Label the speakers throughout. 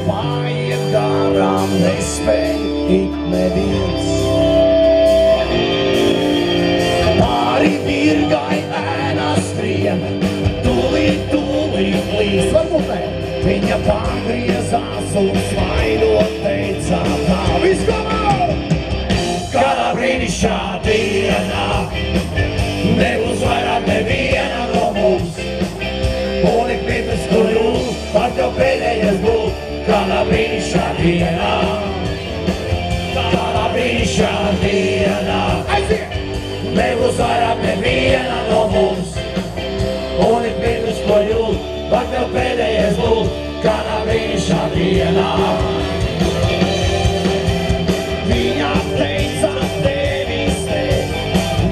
Speaker 1: Pāriet garām nespēj ik neviens. Pāri virgai ēnas skrien, tūlīt līdz varbūt ne. Viņa pārgriezās un smaidot teica tā. Viss komā! Kādā brīnišķā dienā nebūs vairāk neviena no mums. Un ik mirklis, kur jūs par tev pēdējais būt. Kādā brīnišķā dienā, kādā brīnišķā dienā nebūs vairāk neviena no mums. Un ik mirklis, ko jūs par tev pēdējais būt. Kādā brīnišķā dienā. Viņa teica, tevis te,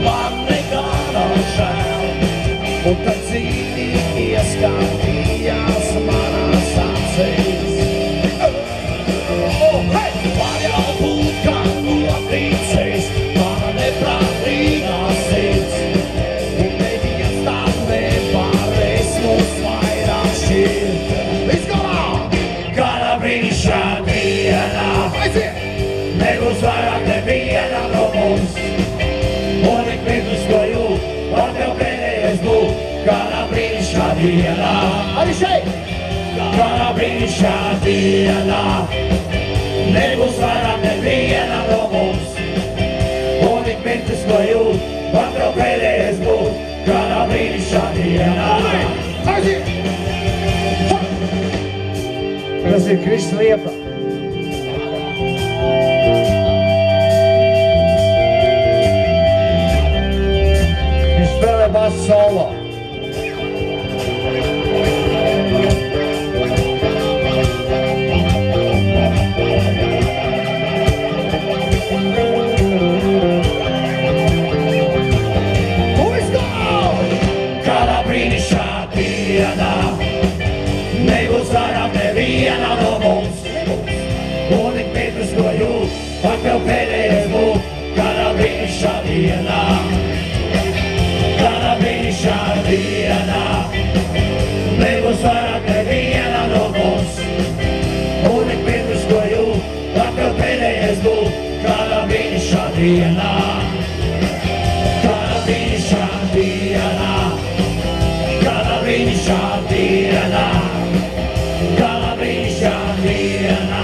Speaker 1: man nekā nav žēl. Un tad dzīvīgi ieskatījās manās acīs. Var jau būt, kā noticis, mana neprātīgā sirds. Un neviens tā nevarēs mūs vairāk šķirt. Kādā brīnišķā dienā nebūs vairāk neviena no mums. Un ik mirklis, ko jūt, var tev pēdējais būt. Kādā brīnišķā dienā, arī šeit! Kādā brīnišķā dienā nebūs vairāk neviena no mums. Un ik mirklis, ko jūt, var tev pēdējais būt. Kādā brīnišķā dienā.
Speaker 2: Tas ir Kristus Liepa. Viņš spēlē basu solo.
Speaker 1: Kādā brīnišķā dienā nebūs vairāk neviena no mums. Un ik mirklis, ko jūt, var tev pēdējais būt. Kādā brīnišķā dienā, kādā brīnišķā dienā nebūs vairāk neviena no mums. Un ik mirklis, ko jūt, var tev pēdējais būt. Kādā brīnišķā dienā, kādā brīnišķā dienā, kādā brīnišķā dienā. Kādā brīnišķā dienā,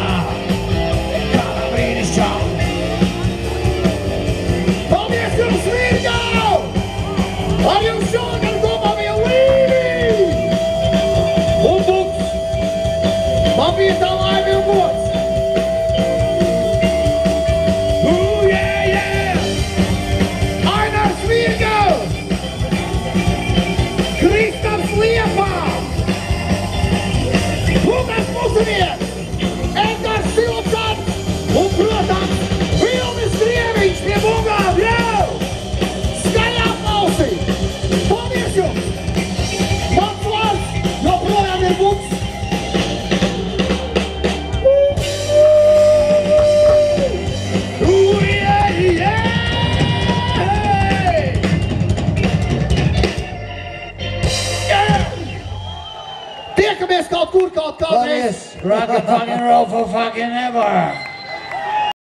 Speaker 1: kādā brīnišķā. Paldies jums, Virgau! Ar jums šodien kopā bija Līvi! Un Buks! Man bija tā laime un gods! Yeah, yeah! Ainars Virgau! Kristaps Liepa! Lukas Musunieks, Edgars Silopsats un, protams, Vilnis Drieviņš pie bungām, jau! Skaļā klausī! Paldies jums! Mans vārds joprojām ir Buks! Tiekamies kaut kur, kaut kādreiz!
Speaker 2: Rock and fucking roll for fucking ever!